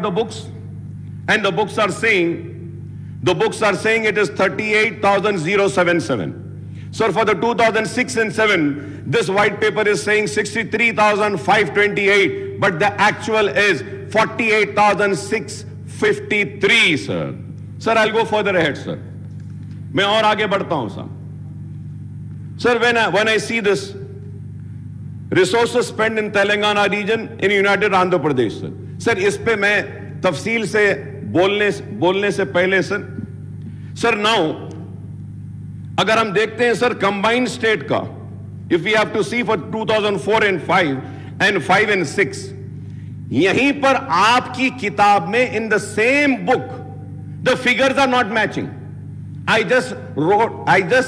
the books, and the books are saying it is 38,077. So for the 2006 and 7, this white paper is saying 63,528, but the actual is 48,653, sir. Sir, I'll go further ahead, sir. मैं और आगे बढ़ता हूं, sir. Sir, when I see this, resources spent in Telangana region in United Andhra Pradesh, sir. Sir, इस पे मैं तफसील से बोलने से पहले, sir, now अगर हम देखते हैं सर कंबाइंड स्टेट का, if we have to see for 2004 and 5 and 5 and 6, यहीं पर आपकी किताब में in the same book the figures are not matching. I just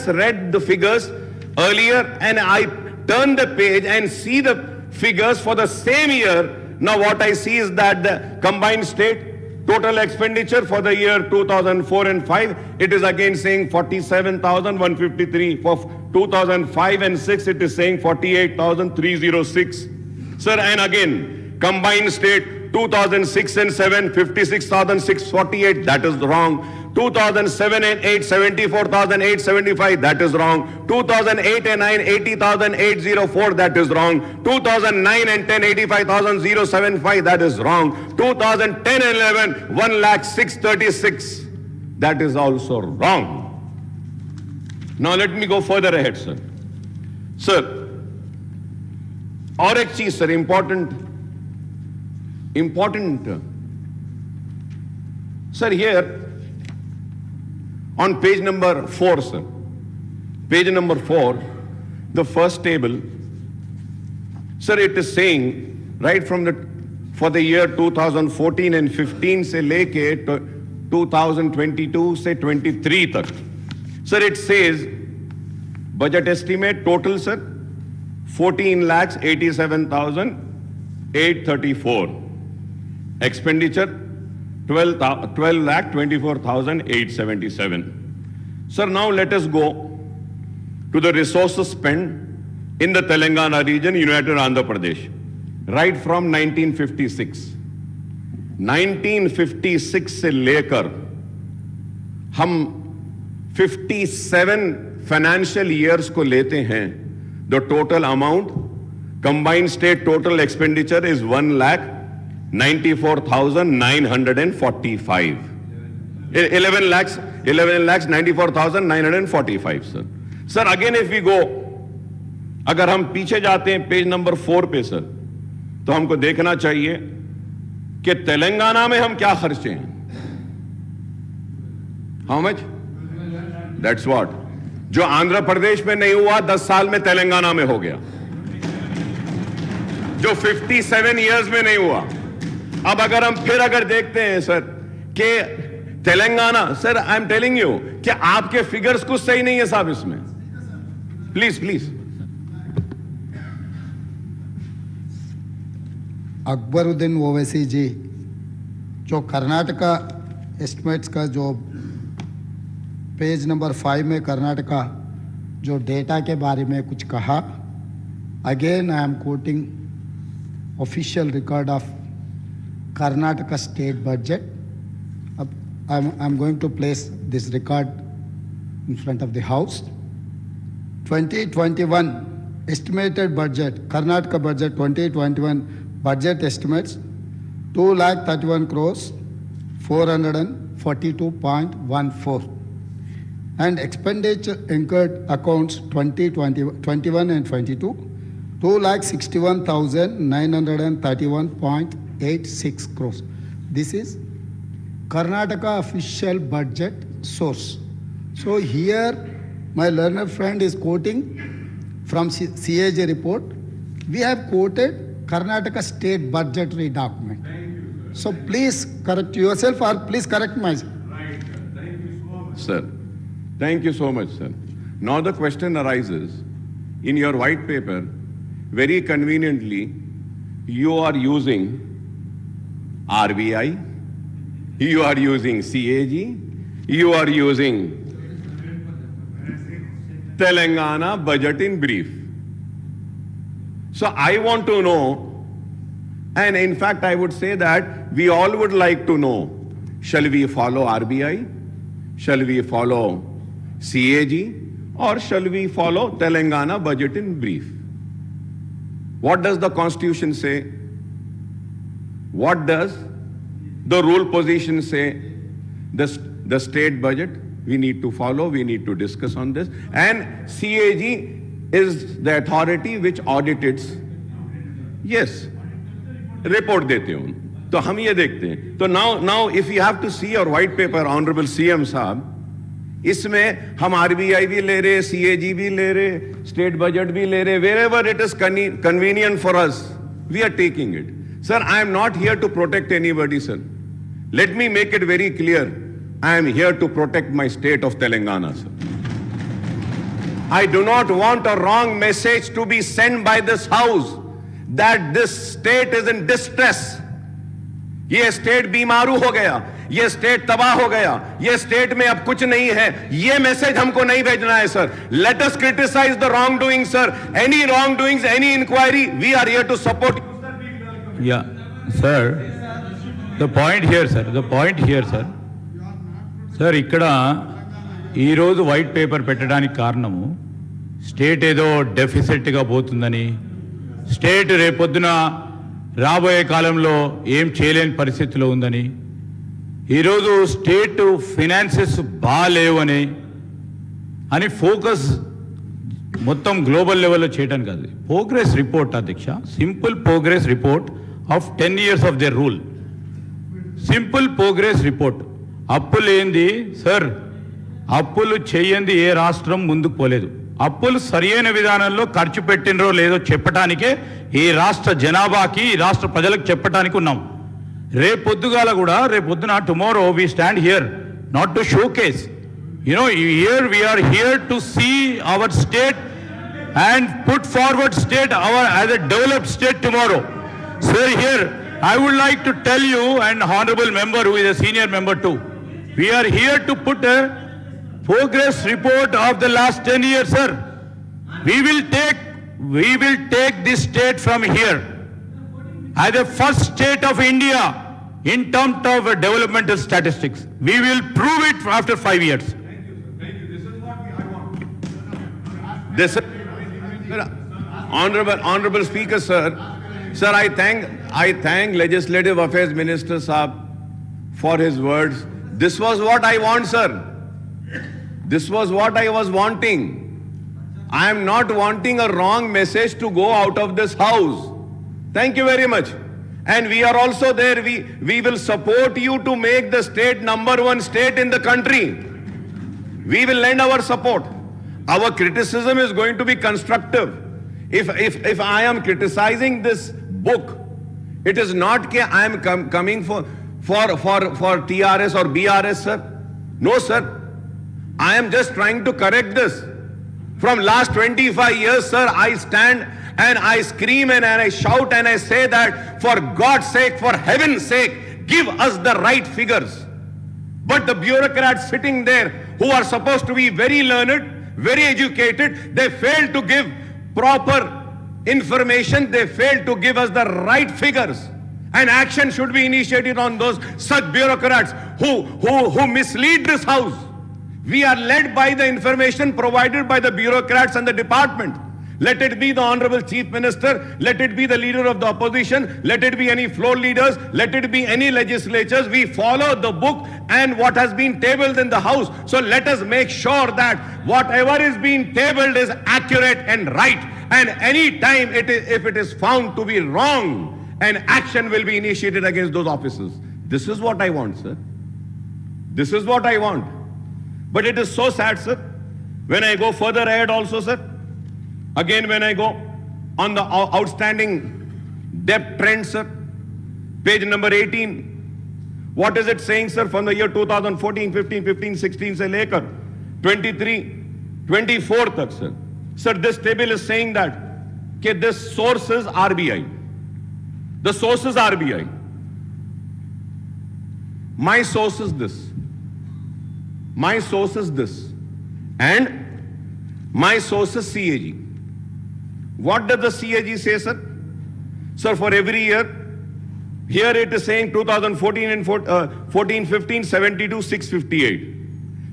read the figures earlier and I turned the page and see the figures for the same year. Now what I see is that the combined state total expenditure for the year 2004 and 5, it is again saying 47,153. For 2005 and 6, it is saying 48,306. Sir, and again, combined state 2006 and 7, 56,648, that is wrong. 2007 and 8, 74,875, that is wrong. 2008 and 9, 80,804, that is wrong. 2009 and 10, 85,075, that is wrong. 2010 and 11, 1,06,36, that is also wrong. Now let me go further ahead, sir. Sir, और एक चीज sir important, sir, here on page number 4, sir. Page number 4, the first table, sir, it is saying right from for the year 2014 and 15 से लेके 2022 से 23 तक. Sir, it says budget estimate total, sir, 14,87,834. Expenditure 12,24,877. Sir, now let us go to the resources spent in the Telangana region, United Andhra Pradesh, right from 1956. 1956 से लेकर हम 57 financial years को लेते हैं. The total amount, combined state total expenditure is 1,94,945. 11,94,945, sir. Sir, again if we go, अगर हम पीछे जाते हैं पेज नंबर 4 पे, सर, तो हमको देखना चाहिए कि तेलंगाना में हम क्या खर्चे हैं. How much? That's what. जो आंध्र प्रदेश में नहीं हुआ 10 साल में तेलंगाना में हो गया. जो 57 years में नहीं हुआ. अब अगर हम फिर देखते हैं सर कि Telangana, sir I am telling you कि आपके फिगर्स कुछ सही नहीं है साहब इसमें. प्लीज. अकबरुद्दीन ओवैसी जी, जो कर्नाटका एस्टिमेट्स का जो पेज नंबर 5 में कर्नाटका जो डेटा के बारे में कुछ कहा, again I am quoting official record of Karnataka state budget. I'm going to place this record in front of the house. 2021 estimated budget, Karnataka budget 2021 budget estimates 2,31 crores 442.14, and expenditure incurred accounts 2021 and 22 2,61,931.86 crores. This is Karnataka official budget source. So here my learned friend is quoting from CAG report. We have quoted Karnataka state budgetary document. So please correct yourself or please correct myself. Right, sir. Thank you so much. Sir, thank you so much, sir. Now the question arises, in your white paper, very conveniently, you are using RBI, you are using CAG, you are using Telangana budget in brief. So I want to know, and in fact I would say that we all would like to know, shall we follow RBI? Shall we follow CAG? Or shall we follow Telangana budget in brief? What does the Constitution say? What does the rule position say? The state budget, we need to follow, we need to discuss on this. And CAG is the authority which audits. Yes, report देते हो तो हम ये देखते हैं तो now if you have to see your white paper, honorable CM साहब, इसमें हम RBI भी ले रहे, CAG भी ले रहे, state budget भी ले रहे, wherever it is convenient for us, we are taking it. Sir, I am not here to protect anybody, sir. Let me make it very clear. I am here to protect my state of Telangana, sir. I do not want a wrong message to be sent by this house that this state is in distress. ये state बीमारू हो गया, ये state तबाह हो गया, ये state में अब कुछ नहीं है, ये मैसेज हमको नहीं भेजना है sir. Let us criticize the wrongdoing, sir. Any wrongdoings, any inquiry, we are here to support. Yeah, sir. The point here, sir. The point here, sir. Sir, ఇక్కడ ఈరోజు వైట్ పేపర్ పెట్టడానికి కారణము స్టేట్ ఏదో డెఫిసిట్గా పోతుందని, స్టేట్ రేపొద్దున రాబోయే కాలంలో ఏం చేయలేని పరిస్థితిలో ఉందని, ఈరోజు స్టేట్ ఫినాన్సెస్ బాగాలేవని అని ఫోకస్ మొత్తం గ్లోబల్ లెవెల్లో చేయడానికి కాదు. ప్రోగ్రెస్ రిపోర్ట్ అధ్యక్ష, simple progress report of 10 years of the rule. Simple progress report. అప్పులు ఏంది సార్? అప్పులు చేయండి ఏ రాష్ట్రం ముందుకు పోలేదు. అప్పులు సరైన విధానంలో ఖర్చు పెట్టినరో లేదో చెప్పడానికే ఈ రాష్ట్ర జనాభాకి, ఈ రాష్ట్ర ప్రజలకు చెప్పడానికి ఉన్నాం. రేపొద్దుగాల కూడా, రేపొద్దున tomorrow we stand here not to showcase, here we are here to see our state and put forward state as a developed state tomorrow. Sir, here I would like to tell you, and honorable member who is a senior member too, we are here to put a progress report of the last 10 years, sir. We will take this state from here as the first state of India in terms of developmental statistics. We will prove it after 5 years. Thank you. This is what I want. This is, honorable Speaker, sir. Sir, I thank Legislative Affairs Minister Saab for his words. This was what I want, sir. This was what I was wanting. I am not wanting a wrong message to go out of this house. Thank you very much. And we are also there. We will support you to make the state #1 state in the country. We will lend our support. Our criticism is going to be constructive. If I am criticizing this book, it is not that I am coming for TRS or BRS, sir. No, sir. I am just trying to correct this. From last 25 years, sir, I stand and I scream and I shout and I say that for God's sake, for heaven's sake, give us the right figures. But the bureaucrats sitting there who are supposed to be very learned, very educated, they fail to give proper information, they fail to give us the right figures. And action should be initiated on those such bureaucrats who mislead this house. We are led by the information provided by the bureaucrats and the department. Let it be the Honorable Chief Minister, let it be the leader of the opposition, let it be any floor leaders, let it be any legislatures. We follow the book and what has been tabled in the house. So let us make sure that whatever is being tabled is accurate and right. And any time if it is found to be wrong, an action will be initiated against those officers. This is what I want, sir. This is what I want. But it is so sad, sir. When I go further ahead also, sir, again when I go on the outstanding debt trend, sir, page number 18, what is it saying, sir, from the year 2014, 15, 15, 16 se lekar 23, 24 tak, sir. Sir, this table is saying that this source is RBI. The source is RBI. My source is this. My source is this. And my source is CAG. What does the CAG say, sir? Sir, for every year, Here it is saying 2014 and 14-15, 72,658.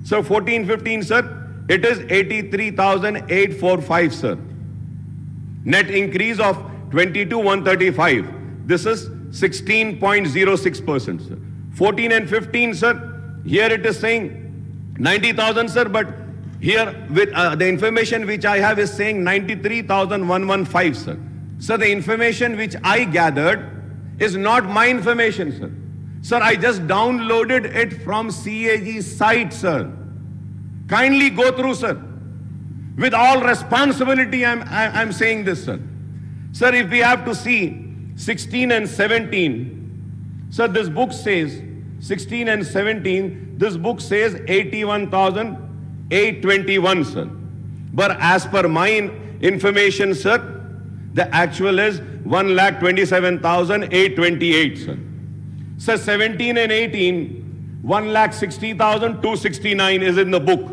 So 14-15, sir, it is 83,845, sir. Net increase of 22,135. This is 16.06%, sir. 14 and 15, sir, here it is saying 90,000, sir, but here with the information which I have is saying 93,115, sir. So the information which I gathered is not my information, sir. Sir, I just downloaded it from CAG's site, sir. Kindly go through, sir. With all responsibility, I'm saying this, sir. Sir, if we have to see 16 and 17, sir, this book says 16 and 17, this book says 81,821, sir. But as per my information, sir, the actual is 1,27,828, sir. Sir, 17 and 18, 1,60,269 is in the book.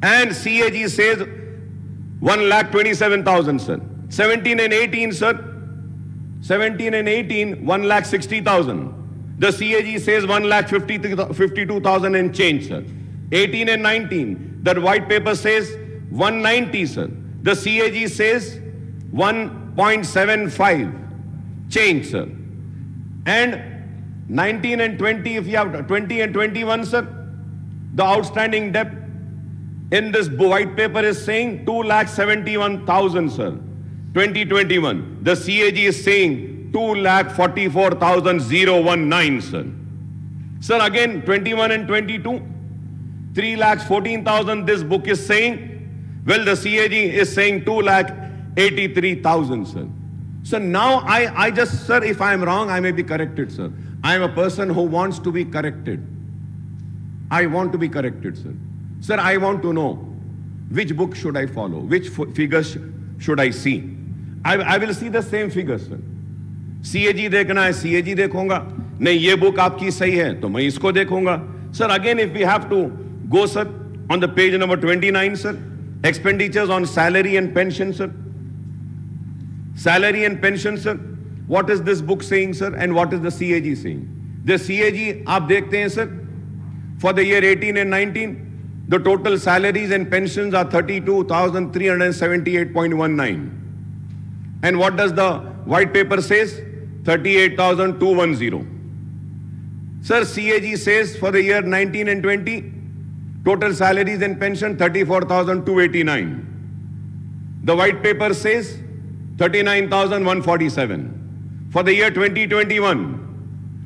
And CAG says 1,27,000, sir. 17 and 18, sir. 17 and 18, 1,60,000. The CAG says 1,52,000 and change, sir. 18 and 19, the white paper says 190, sir. The CAG says 1.75 change, sir. And 19 and 20, if you have 20 and 21, sir, the outstanding debt in this white paper is saying 2,71,000, sir. 2021. The CAG is saying 2,44,019, sir. Sir, again, 21 and 22, 3,14,000 this book is saying. Well, the CAG is saying 2,83,000, sir. So now I just, sir, if I am wrong, I may be corrected, sir. I am a person who wants to be corrected. I want to be corrected, sir. Sir, I want to know which book should I follow, which figures should I see. I will see the same figures, sir. CAG देखना है, CAG देखूंगा. नहीं, ये book आपकी सही है, तो मैं इसको देखूंगा. Sir, again, if we have to go, sir, on the page number 29, sir, expenditures on salary and pension, sir. Salary and pension, sir. What is this book saying, sir, and what is the CAG saying? The CAG, आप देखते हैं, sir, for the year 18 and 19, the total salaries and pensions are 32,378.19. And what does the white paper says? 38,210. Sir, CAG says for the year 19 and 20, total salaries and pension 34,289. The white paper says 39,147. For the year 2021,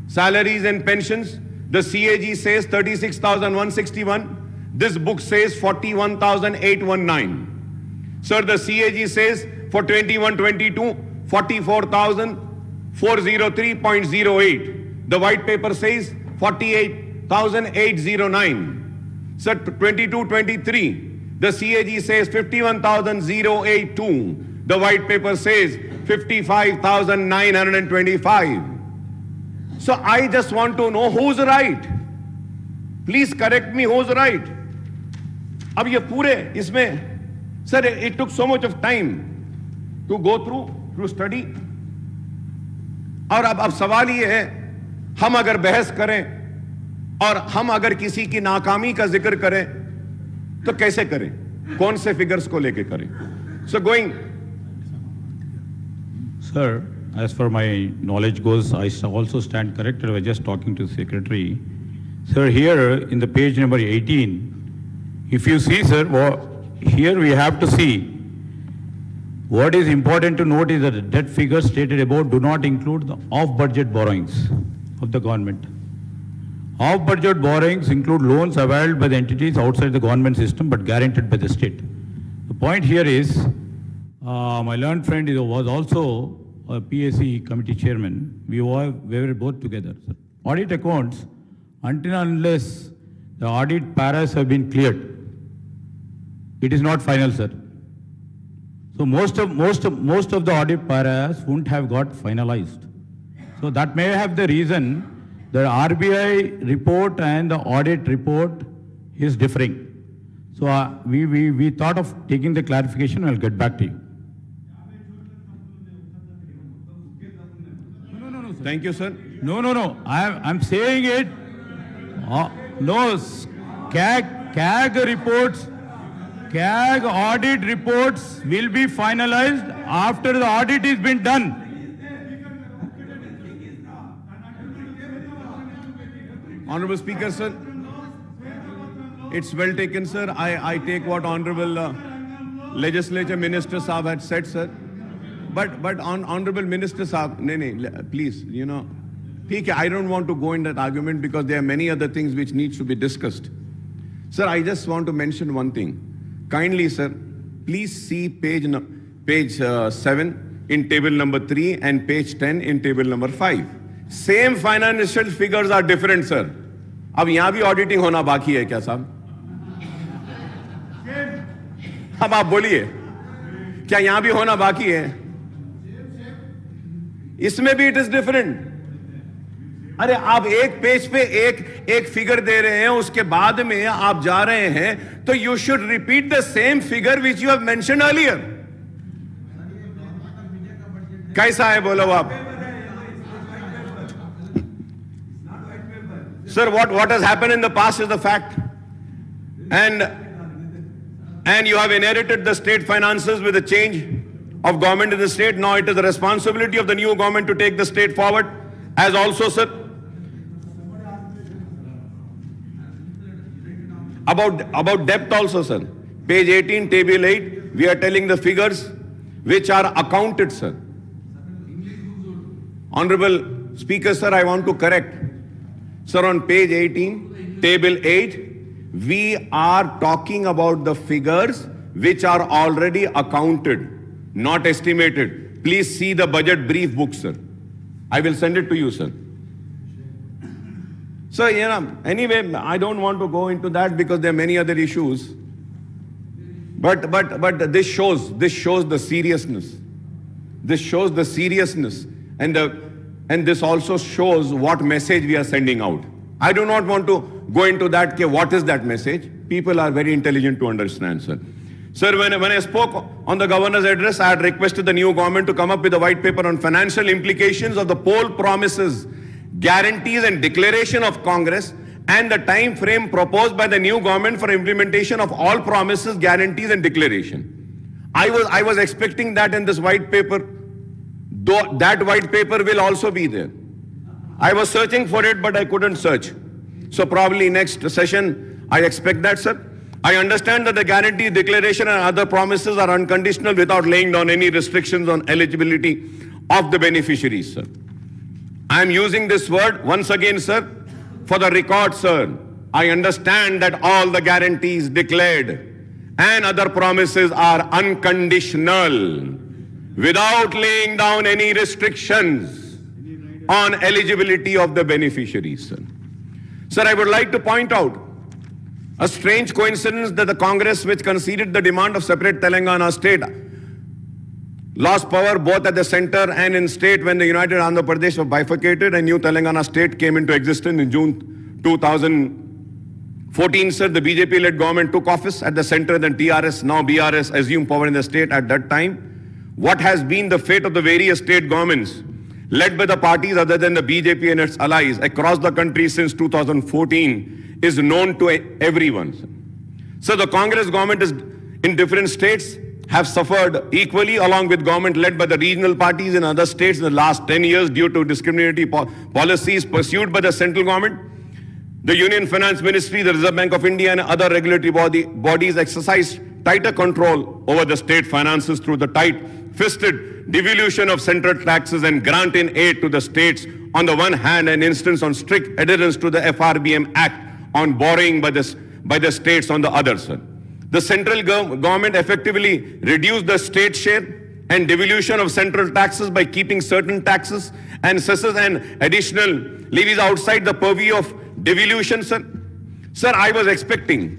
salaries and pensions, the CAG says 36,161. This book says 41,819. Sir, the CAG says for 21-22, 44,403.08. The white paper says 48,809. Sir, 22-23, the CAG says 51,082. The white paper says 55,925. So I just want to know who's right. Please correct me, who's right. अब ये पूरे इसमें, sir, it took so much of time to go through study. और अब सवाल ये है, हम अगर बहस करें और हम अगर किसी की नाकामी का जिक्र करें तो कैसे करें, कौन से फिगर्स को लेके करें? So going. Sir, as far my knowledge goes, I also stand corrected. I was just talking to the secretary. Sir, here in the page number 18, if you see, sir, here we have to see what is important to note is that the debt figures stated above do not include the off-budget borrowings of the government. Off-budget borrowings include loans availed by the entities outside the government system but guaranteed by the state. The point here is, my learned friend was also a PAC committee chairman. We were both together, sir. Audit accounts, until and unless the audit paras have been cleared, it is not final, sir. So most of the audit paras wouldn't have got finalized. So that may have the reason the RBI report and the audit report is differing. So we thought of taking the clarification. I'll get back to you. No, Thank you, sir. No. I'm saying it. No, CAG reports, CAG audit reports will be finalized after the audit has been done. Honorable Speaker, sir. It's well taken, sir. I take what Honorable Legislature Minister Saab had said, sir. But on Honorable Minister Saab, please, I don't want to go in that argument because there are many other things which needs to be discussed. Sir, I just want to mention one thing. Kindly, sir, please see page 7 in table number 3 and page 10 in table number 5. Same financial figures are different, sir. अब यहां भी auditing होना बाकी है क्या साहब? अब आप बोलिए, क्या यहां भी होना बाकी है? इसमें भी इट इज डिफरेंट. अरे आप एक पेज पे एक फिगर दे रहे हैं, उसके बाद में आप जा रहे हैं, तो you should repeat the same figure which you have mentioned earlier. कैसा है बोलो आप? Sir, what has happened in the past is the fact, and you have inherited the state finances with the change of government in the state. Now it is the responsibility of the new government to take the state forward. As also, sir, about depth also, sir. Page 18, table 8, we are telling the figures which are accounted, sir. Honorable Speaker, sir, I want to correct. Sir, on page 18, table 8, we are talking about the figures which are already accounted, not estimated. Please see the budget brief book, sir. I will send it to you, sir. So, anyway, I don't want to go into that because there are many other issues. But this shows the seriousness. This shows the seriousness, and this also shows what message we are sending out. I do not want to go into that. What is that message? People are very intelligent to understand, sir. Sir, when I spoke on the governor's address, I had requested the new government to come up with a white paper on financial implications of the poll promises, guarantees and declaration of Congress, and the time frame proposed by the new government for implementation of all promises, guarantees and declaration. I was expecting that in this white paper. Though that white paper will also be there. I was searching for it, but I couldn't search. So probably next session, I expect that, sir. I understand that the guarantee, declaration and other promises are unconditional without laying down any restrictions on eligibility of the beneficiaries, sir. I am using this word once again, sir, for the record, sir. I understand that all the guarantees declared and other promises are unconditional, without laying down any restrictions on eligibility of the beneficiaries, sir. Sir, I would like to point out a strange coincidence that the Congress, which conceded the demand of separate Telangana state, lost power both at the center and in state when the United Andhra Pradesh was bifurcated and new Telangana state came into existence in June 2014, sir. The BJP-led government took office at the center, then TRS, now BRS, assumed power in the state at that time. What has been the fate of the various state governments led by the parties other than the BJP and its allies across the country since 2014 is known to everyone. So the Congress government is in different states have suffered equally along with government led by the regional parties in other states in the last 10 years due to discriminatory policies pursued by the central government. The Union Finance Ministry, the Reserve Bank of India and other regulatory bodies exercise tighter control over the state finances through the tight-fisted devolution of central taxes and grant in aid to the states on the one hand and instance on strict adherence to the FRBM Act on borrowing by the states on the other, sir. The central government effectively reduced the state share and devolution of central taxes by keeping certain taxes and cesses and additional levies outside the purview of devolution, sir. Sir, I was expecting,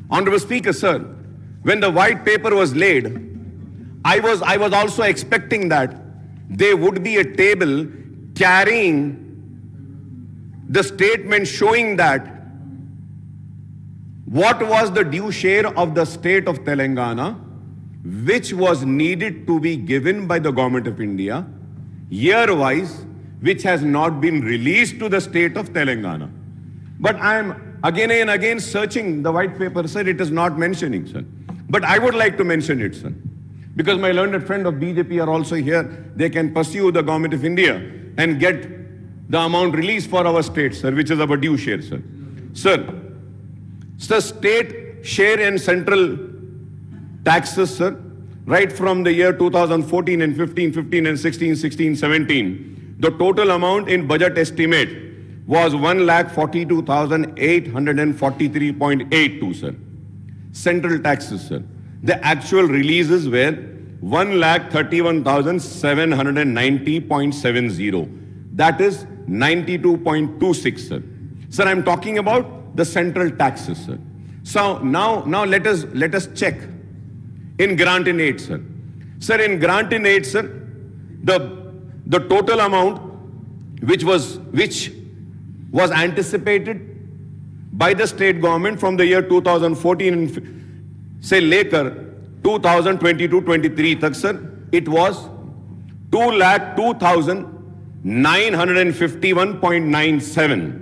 Honorable Speaker, sir, when the white paper was laid, I was also expecting that there would be a table carrying the statement showing that what was the due share of the state of Telangana, which was needed to be given by the government of India, year-wise, which has not been released to the state of Telangana. But I am again and again searching the white paper, sir. It is not mentioning, sir. But I would like to mention it, sir. Because my learned friend of BJP are also here. They can pursue the government of India and get the amount released for our state, sir, which is our due share, sir. Sir, state share in central taxes, sir, right from the year 2014 and 15 and 16, 17, the total amount in budget estimate was 1,42,843.82, sir. Central taxes, sir. The actual releases were 1,31,790.70. That is 92.26, sir. Sir, I'm talking about the central taxes, sir. So now let us check in grant in aid, sir. Sir, in grant in aid, sir, the total amount which was anticipated by the state government from the year 2014 and say later 2022-23 tak, sir, it was 2,02,951.97.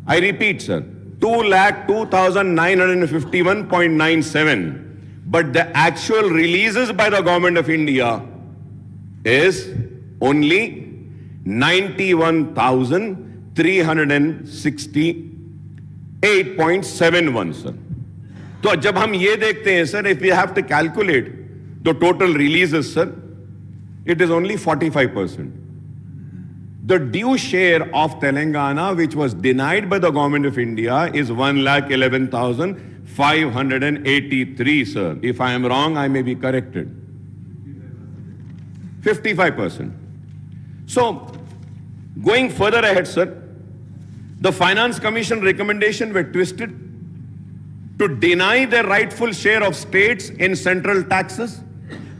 I repeat, sir, 2,02,951.97. But the actual releases by the government of India is only 91,368.71, sir. तो जब हम ये देखते हैं, sir, if we have to calculate the total releases, sir, it is only 45%. The due share of Telangana, which was denied by the government of India, is 1,11,583, sir. If I am wrong, I may be corrected. 55%. So, going further ahead, sir, the Finance Commission recommendation were twisted to deny the rightful share of states in central taxes,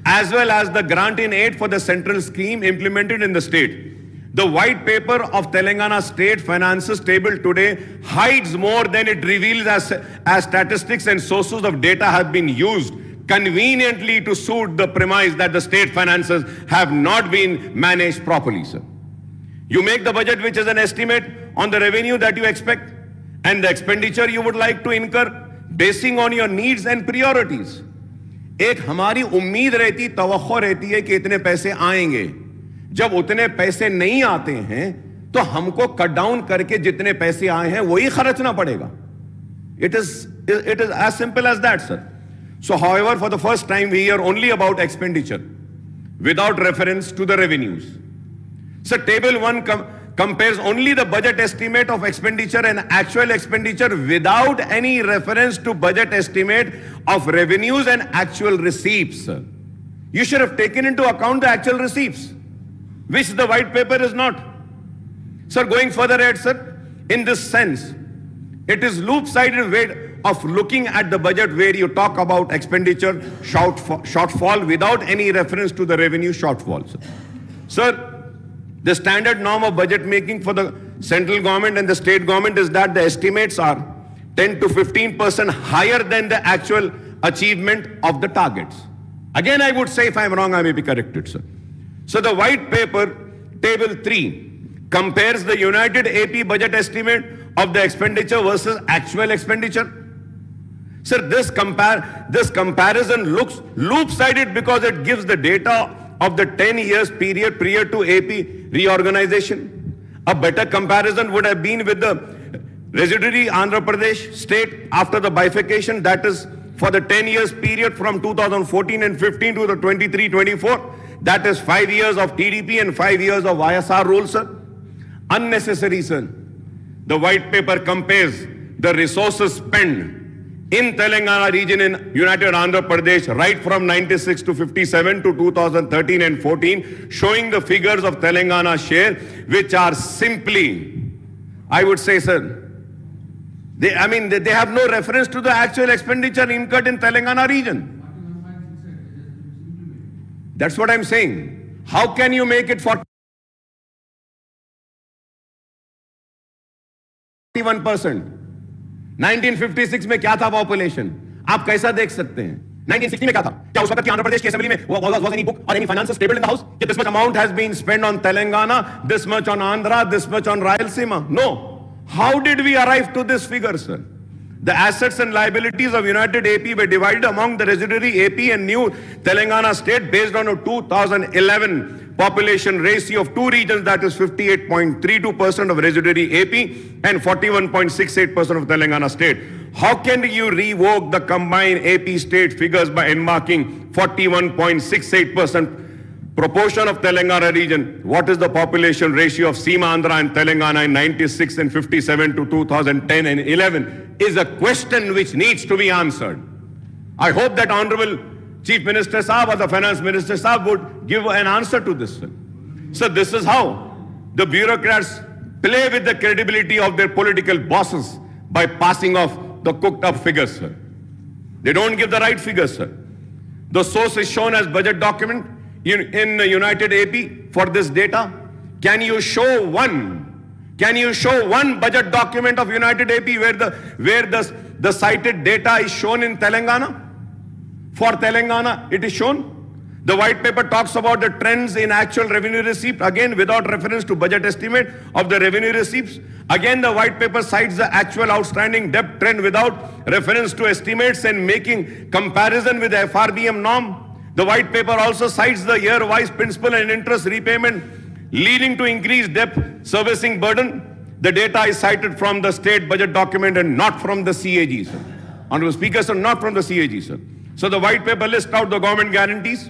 as well as the grant in aid for the central scheme implemented in the state. The white paper of Telangana state finances table today hides more than it reveals as statistics and sources of data have been used conveniently to suit the premise that the state finances have not been managed properly, sir. You make the budget, which is an estimate on the revenue that you expect and the expenditure you would like to incur basing on your needs and priorities. एक हमारी उम्मीद रहती, तवक्को रहती है कि इतने पैसे आएंगे. जब उतने पैसे नहीं आते हैं तो हमको कट डाउन करके जितने पैसे आए हैं वही खर्चना पड़ेगा. It is as simple as that, sir. So, however, for the first time we hear only about expenditure without reference to the revenues. So, table 1 compares only the budget estimate of expenditure and actual expenditure without any reference to budget estimate of revenues and actual receipts, sir. You should have taken into account the actual receipts, which the white paper is not. Sir, going further ahead, sir, in this sense, it is loop-sided way of looking at the budget where you talk about expenditure shortfall without any reference to the revenue shortfall, sir. Sir, the standard norm of budget making for the central government and the state government is that the estimates are 10 to 15% higher than the actual achievement of the targets. Again, I would say, if I am wrong, I may be corrected, sir. So the white paper, table 3, compares the United AP budget estimate of the expenditure versus actual expenditure. Sir, this comparison looks loop-sided because it gives the data of the 10 years period prior to AP reorganization. A better comparison would have been with the residuary Andhra Pradesh state after the bifurcation, that is for the 10 years period from 2014 and 15 to the 23-24. That is 5 years of TDP and 5 years of YSR rule, sir. Unnecessary, sir. The white paper compares the resources spent in Telangana region in United Andhra Pradesh right from 96 to 57 to 2013 and 14, showing the figures of Telangana share, which are simply, I would say, sir, they have no reference to the actual expenditure incurred in Telangana region. That's what I'm saying. How can you make it 41%? 1956 में क्या था population? आप कैसा देख सकते हैं? 1960 में क्या था? क्या उस वक्त की आंध्र प्रदेश की असेंबली में was any book or any finances stable in the house? This much amount has been spent on Telangana, this much on Andhra, this much on Rayalaseema. No. How did we arrive to this figure, sir? The assets and liabilities of United AP were divided among the residuary AP and new Telangana state based on a 2011 population ratio of two regions, that is 58.32% of residuary AP and 41.68% of Telangana state. How can you revoke the combined AP state figures by enmarking 41.68% proportion of Telangana region? What is the population ratio of Seema Andhra and Telangana in 96 and 57 to 2010 and 11 is a question which needs to be answered. I hope that Honorable Chief Minister Saab or the Finance Minister Saab would give an answer to this. So this is how the bureaucrats play with the credibility of their political bosses by passing off the cooked up figures, sir. They don't give the right figures, sir. The source is shown as budget document in the United AP for this data. Can you show one budget document of United AP where the cited data is shown in Telangana? For Telangana, it is shown. The white paper talks about the trends in actual revenue receipt, again without reference to budget estimate of the revenue receipts. Again, the white paper cites the actual outstanding debt trend without reference to estimates and making comparison with the FRBM norm. The white paper also cites the year-wise principal and interest repayment leading to increased debt servicing burden. The data is cited from the state budget document and not from the CAG, sir. Honorable Speaker, sir, not from the CAG, sir. So the white paper lists out the government guarantees,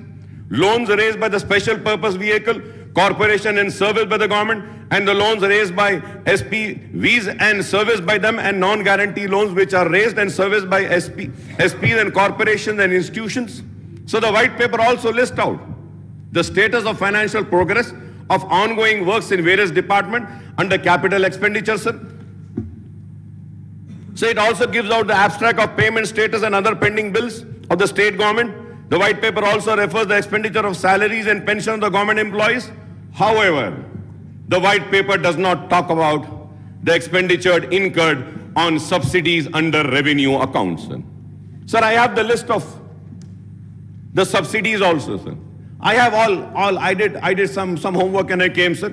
loans raised by the special purpose vehicle, corporation and serviced by the government, and the loans raised by SPVs and serviced by them, and non-guarantee loans which are raised and serviced by SPs and corporations and institutions. So the white paper also lists out the status of financial progress of ongoing works in various departments under capital expenditure, sir. So it also gives out the abstract of payment status and other pending bills of the state government. The white paper also refers the expenditure of salaries and pension of the government employees. However, the white paper does not talk about the expenditure incurred on subsidies under revenue accounts. Sir, I have the list of the subsidies also, sir. I have I did some homework and I came, sir.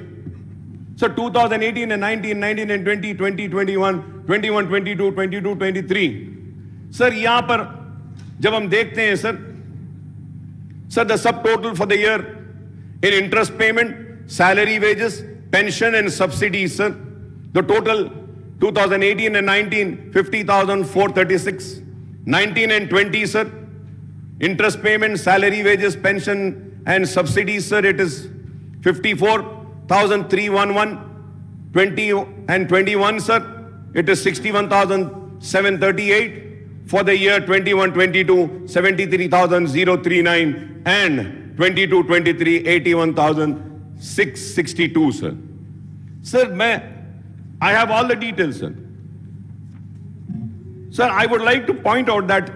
So 2018 and 19, 19 and 20, 20, 21, 21, 22, 22, 23. Sir, यहाँ पर जब हम देखते हैं, sir, the subtotal for the year in interest payment, salary, wages, pension and subsidies, sir, the total 2018 and 19, 50,436. 19 and 20, sir, interest payment, salary, wages, pension and subsidies, sir, it is 54,311. 20 and 21, sir, it is 61,738. For the year 21-22, 73,039, and 22-23, 81,662, sir. Sir, I have all the details, sir. Sir, I would like to point out that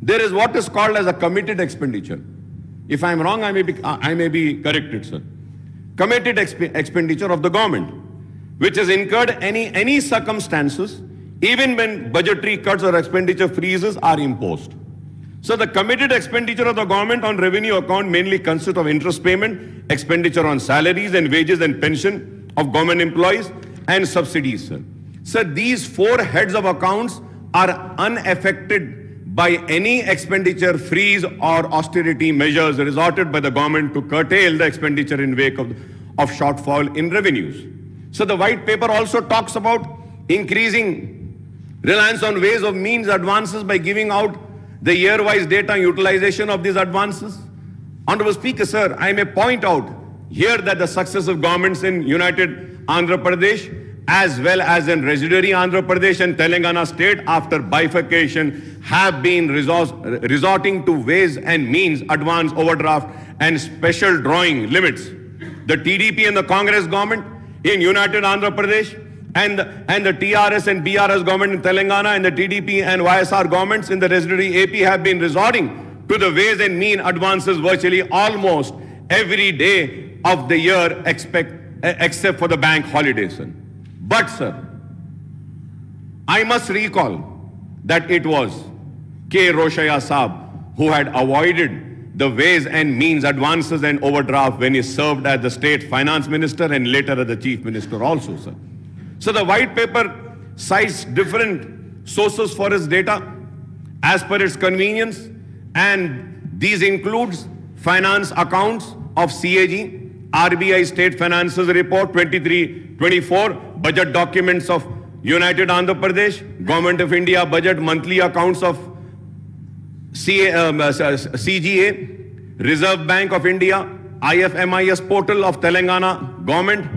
there is what is called as a committed expenditure. If I am wrong, I may be corrected, sir. Committed expenditure of the government, which is incurred any circumstances, even when budgetary cuts or expenditure freezes are imposed. So the committed expenditure of the government on revenue account mainly consists of interest payment, expenditure on salaries and wages and pension of government employees, and subsidies, sir. So these four heads of accounts are unaffected by any expenditure freeze or austerity measures resorted by the government to curtail the expenditure in wake of shortfall in revenues. So the white paper also talks about increasing reliance on ways of means advances by giving out the year-wise data utilization of these advances. Honorable Speaker, sir, I may point out here that the successive governments in United Andhra Pradesh as well as in residuary Andhra Pradesh and Telangana state after bifurcation have been resorting to ways and means advance overdraft and special drawing limits. The TDP and the Congress government in United Andhra Pradesh and the TRS and BRS government in Telangana and the TDP and YSR governments in the residuary AP have been resorting to the ways and mean advances virtually almost every day of the year except for the bank holidays. But sir, I must recall that it was K. Roshaya Saab, who had avoided the ways and means advances and overdraft when he served as the state finance minister and later as the chief minister also, sir. So the white paper cites different sources for its data as per its convenience, and these includes finance accounts of CAG, RBI State Finances Report 23-24, budget documents of United Andhra Pradesh, Government of India budget monthly accounts of CGA, Reserve Bank of India, IFMIS portal of Telangana government,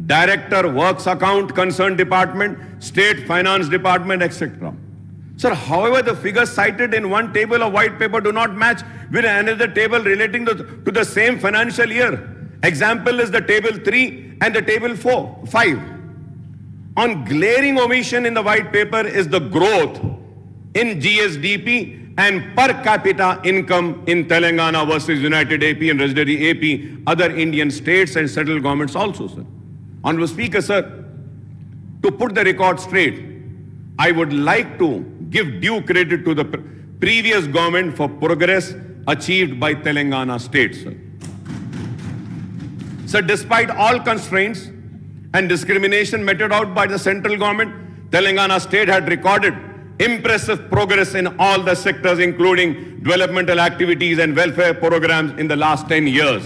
Director Works Account Concerned Department, State Finance Department, etc. Sir, however, the figures cited in one table of white paper do not match with another table relating to the same financial year. Example is the table 3 and the table 5. On glaring omission in the white paper is the growth in GSDP and per capita income in Telangana versus United AP and Residuary AP, other Indian states and central governments also, sir. Honorable Speaker, sir, to put the record straight, I would like to give due credit to the previous government for progress achieved by Telangana state, sir. Sir, despite all constraints and discrimination meted out by the central government, Telangana state had recorded impressive progress in all the sectors, including developmental activities and welfare programs in the last 10 years.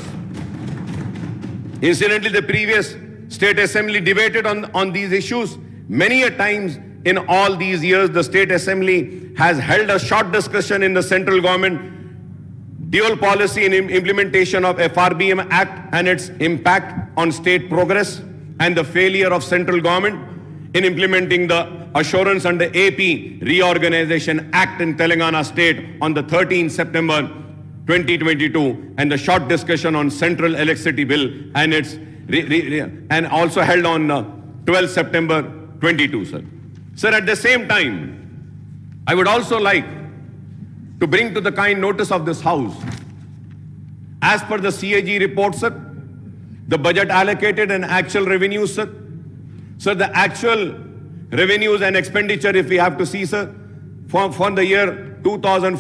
Incidentally, the previous State Assembly debated on these issues many a times. In all these years, the State Assembly has held a short discussion in the central government dual policy in implementation of FRBM Act and its impact on state progress, and the failure of central government in implementing the Assurance under AP Reorganization Act in Telangana state on the 13th September 2022, and the short discussion on Central Electricity Bill and its and also held on 12th September 22, sir. Sir, at the same time, I would also like to bring to the kind notice of this House, as per the CAG report, sir, the budget allocated and actual revenues, sir. Sir, the actual revenues and expenditure, if we have to see, sir, from the year 2014